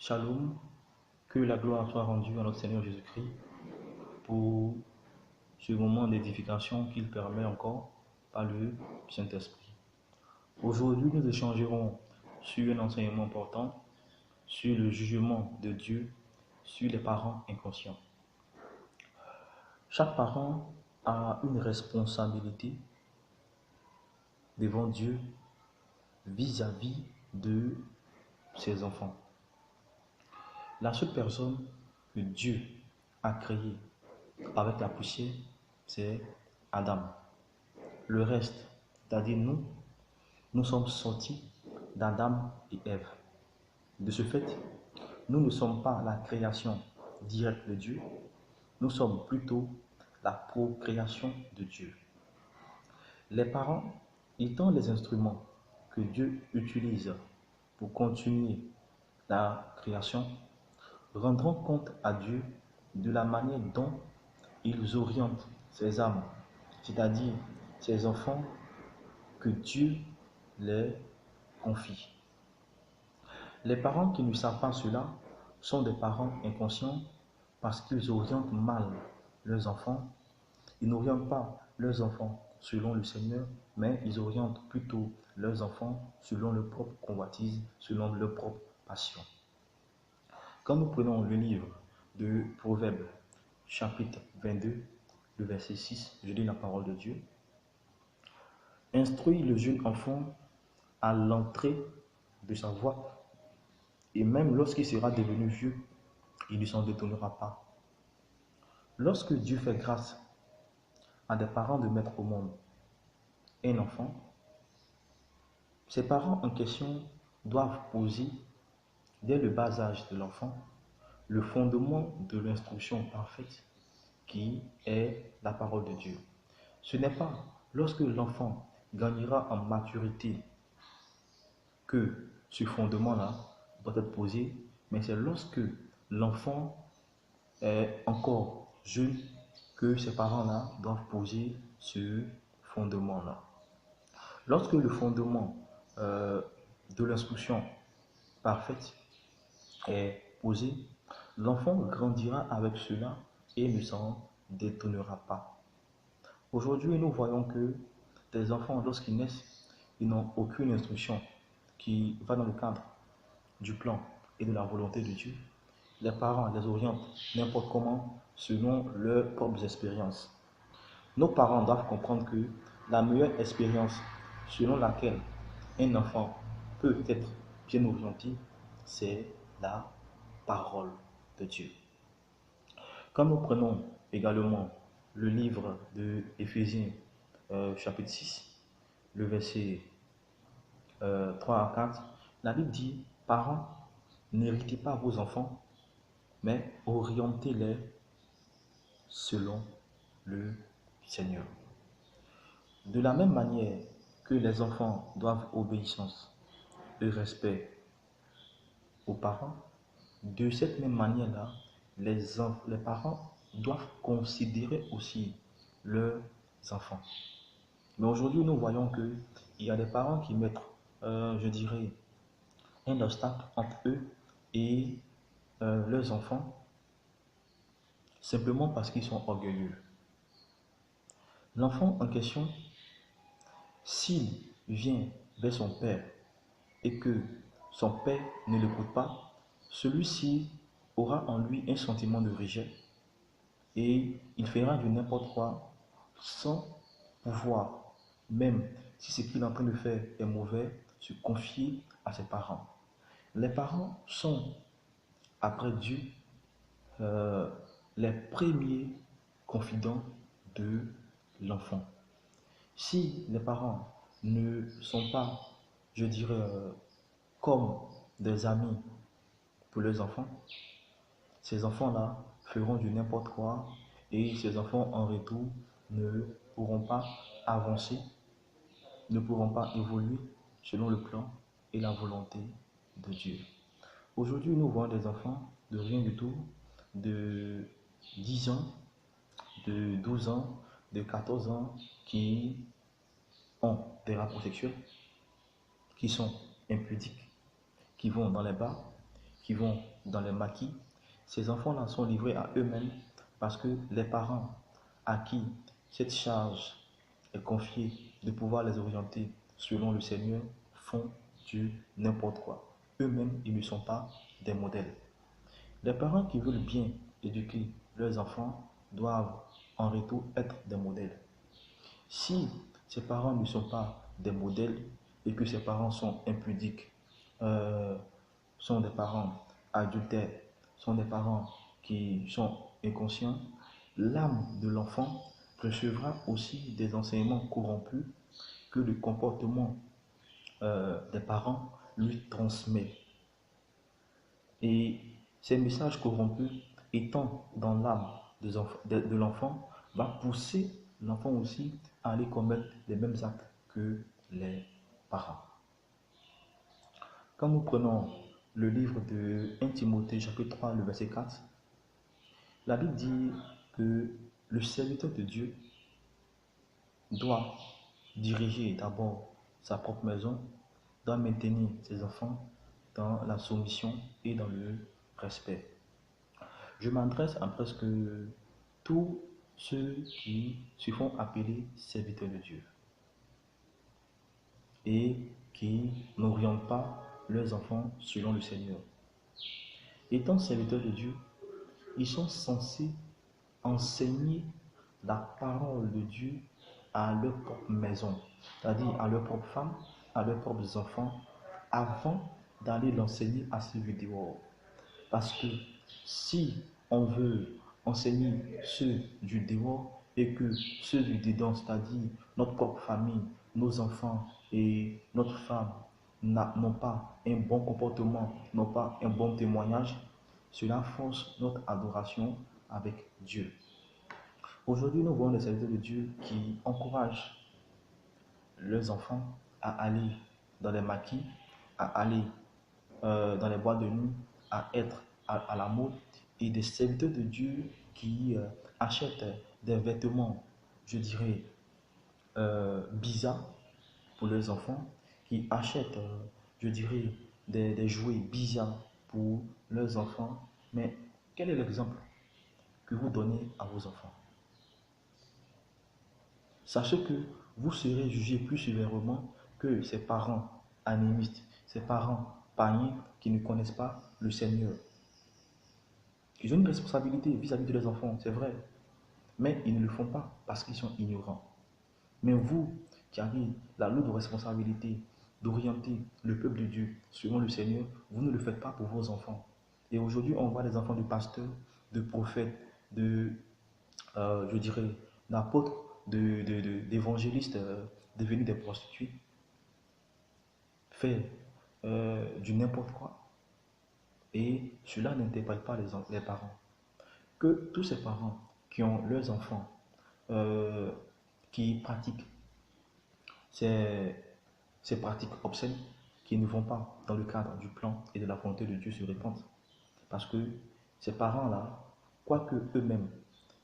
Shalom, que la gloire soit rendue à notre Seigneur Jésus-Christ pour ce moment d'édification qu'il permet encore par le Saint-Esprit. Aujourd'hui, nous échangerons sur un enseignement important, sur le jugement de Dieu sur les parents inconscients. Chaque parent a une responsabilité devant Dieu vis-à-vis de ses enfants. La seule personne que Dieu a créée avec la poussière, c'est Adam. Le reste, c'est-à-dire nous sommes sortis d'Adam et Ève. De ce fait, nous ne sommes pas la création directe de Dieu, nous sommes plutôt la procréation de Dieu. Les parents étant les instruments que Dieu utilise pour continuer la création, rendront compte à Dieu de la manière dont ils orientent ses âmes, c'est-à-dire ses enfants que Dieu les confie. Les parents qui ne savent pas cela sont des parents inconscients parce qu'ils orientent mal leurs enfants. Ils n'orientent pas leurs enfants selon le Seigneur, mais ils orientent plutôt leurs enfants selon leur propre convoitise, selon leur propre passion. Quand nous prenons le livre de Proverbes, chapitre 22, le verset 6, je lis la parole de Dieu. Instruis le jeune enfant à l'entrée de sa voie, et même lorsqu'il sera devenu vieux, il ne s'en détournera pas. Lorsque Dieu fait grâce à des parents de mettre au monde un enfant, ces parents en question doivent poser, dès le bas âge de l'enfant, le fondement de l'instruction parfaite qui est la parole de Dieu. Ce n'est pas lorsque l'enfant gagnera en maturité que ce fondement-là doit être posé, mais c'est lorsque l'enfant est encore jeune que ses parents-là doivent poser ce fondement-là. Lorsque le fondement de l'instruction parfaite est posé, l'enfant grandira avec cela et ne s'en détournera pas. Aujourd'hui, nous voyons que des enfants, lorsqu'ils naissent, ils n'ont aucune instruction qui va dans le cadre du plan et de la volonté de Dieu. Les parents les orientent n'importe comment selon leurs propres expériences. Nos parents doivent comprendre que la meilleure expérience selon laquelle un enfant peut être bien orienté, c'est la parole de Dieu. Quand nous prenons également le livre de Éphésiens, chapitre 6, le verset 3 à 4, la Bible dit, parents, n'héritez pas vos enfants, mais orientez-les selon le Seigneur. De la même manière que les enfants doivent obéissance et respect aux parents, de cette même manière-là, les parents doivent considérer aussi leurs enfants. Mais aujourd'hui, nous voyons qu'il y a des parents qui mettent, je dirais, un obstacle entre eux et leurs enfants, simplement parce qu'ils sont orgueilleux. L'enfant en question, s'il vient vers son père et que son père ne l'écoute pas, celui-ci aura en lui un sentiment de rejet et il fera du n'importe quoi sans pouvoir, même si ce qu'il est en train de faire est mauvais, se confier à ses parents. Les parents sont, après Dieu, les premiers confidents de l'enfant. Si les parents ne sont pas, je dirais, comme des amis pour leurs enfants, ces enfants-là feront du n'importe quoi et ces enfants en retour ne pourront pas avancer, ne pourront pas évoluer selon le plan et la volonté de Dieu. Aujourd'hui, nous voyons des enfants de rien du tout, de 10 ans, de 12 ans, de 14 ans, qui ont des rapports sexuels, qui sont impudiques, qui vont dans les bars, qui vont dans les maquis, ces enfants-là sont livrés à eux-mêmes parce que les parents à qui cette charge est confiée de pouvoir les orienter selon le Seigneur font du n'importe quoi. Eux-mêmes, ils ne sont pas des modèles. Les parents qui veulent bien éduquer leurs enfants doivent en retour être des modèles. Si ces parents ne sont pas des modèles et que ces parents sont impudiques, euh, sont des parents adultères, sont des parents qui sont inconscients, l'âme de l'enfant recevra aussi des enseignements corrompus que le comportement des parents lui transmet. Et ces messages corrompus étant dans l'âme de l'enfant, va pousser l'enfant aussi à aller commettre les mêmes actes que les parents. Quand nous prenons le livre de 1 Timothée chapitre 3, le verset 4, la Bible dit que le serviteur de Dieu doit diriger d'abord sa propre maison, doit maintenir ses enfants dans la soumission et dans le respect. Je m'adresse à presque tous ceux qui se font appeler serviteurs de Dieu et qui n'orientent pas leurs enfants selon le Seigneur. Étant serviteurs de Dieu, ils sont censés enseigner la parole de Dieu à leur propre maison, c'est-à-dire à leur propre femme, à leurs propres enfants, avant d'aller l'enseigner à ceux du dehors. Parce que si on veut enseigner ceux du dehors et que ceux du dedans, c'est-à-dire notre propre famille, nos enfants et notre femme, n'ont pas un bon comportement, n'ont pas un bon témoignage, cela force notre adoration avec Dieu. Aujourd'hui, nous voyons des serviteurs de Dieu qui encouragent leurs enfants à aller dans les maquis, à aller dans les boîtes de nuit, à être à la mode, et des serviteurs de Dieu qui achètent des vêtements, je dirais, bizarres pour leurs enfants, qui achètent, je dirais, des jouets bizarres pour leurs enfants. Mais quel est l'exemple que vous donnez à vos enfants? Sachez que vous serez jugé plus sévèrement que ces parents animistes, ces parents païens qui ne connaissent pas le Seigneur. Ils ont une responsabilité vis-à-vis de leurs enfants, c'est vrai, mais ils ne le font pas parce qu'ils sont ignorants. Mais vous, qui avez la lourde responsabilité d'orienter le peuple de Dieu selon le Seigneur, vous ne le faites pas pour vos enfants. Et aujourd'hui, on voit des enfants de pasteurs, de prophètes, je dirais, d'apôtres, d'évangélistes devenus des prostituées, faire du n'importe quoi. Et cela n'interpelle pas les parents. Que tous ces parents qui ont leurs enfants qui pratiquent ces pratiques obscènes, qui ne vont pas dans le cadre du plan et de la volonté de Dieu se répandent. Parce que ces parents-là, quoique eux-mêmes,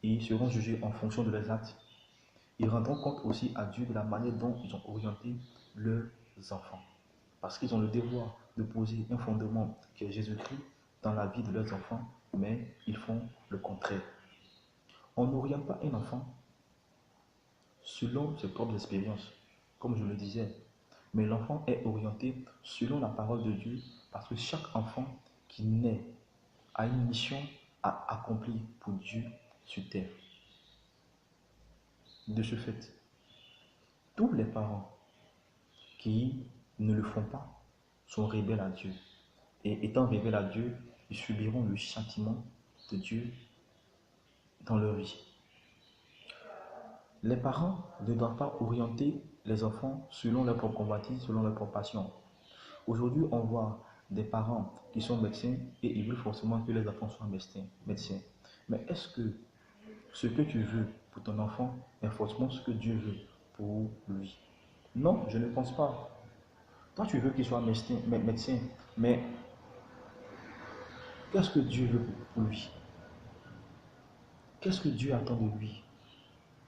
ils seront jugés en fonction de leurs actes, ils rendront compte aussi à Dieu de la manière dont ils ont orienté leurs enfants. Parce qu'ils ont le devoir de poser un fondement qui est Jésus-Christ dans la vie de leurs enfants, mais ils font le contraire. On n'oriente pas un enfant selon ses propres expériences, comme je le disais, mais l'enfant est orienté selon la parole de Dieu, parce que chaque enfant qui naît a une mission à accomplir pour Dieu sur terre. De ce fait, tous les parents qui ne le font pas sont rebelles à Dieu. Et étant rebelles à Dieu, ils subiront le châtiment de Dieu dans leur vie. Les parents ne doivent pas orienter les enfants selon leur propre convoitise, selon leur propre passion. Aujourd'hui, on voit des parents qui sont médecins et ils veulent forcément que les enfants soient médecins. Mais est-ce que ce que tu veux pour ton enfant est forcément ce que Dieu veut pour lui? Non, je ne pense pas. Toi, tu veux qu'il soit médecin, mais qu'est-ce que Dieu veut pour lui? Qu'est-ce que Dieu attend de lui?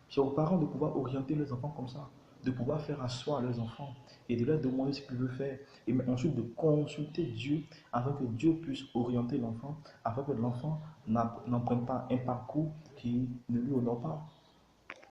C'est aux parents de pouvoir orienter les enfants comme ça. de pouvoir faire asseoir leurs enfants et de leur demander ce qu'ils veulent faire. Et ensuite de consulter Dieu afin que Dieu puisse orienter l'enfant, afin que l'enfant n'emprunte pas un parcours qui ne lui honore pas.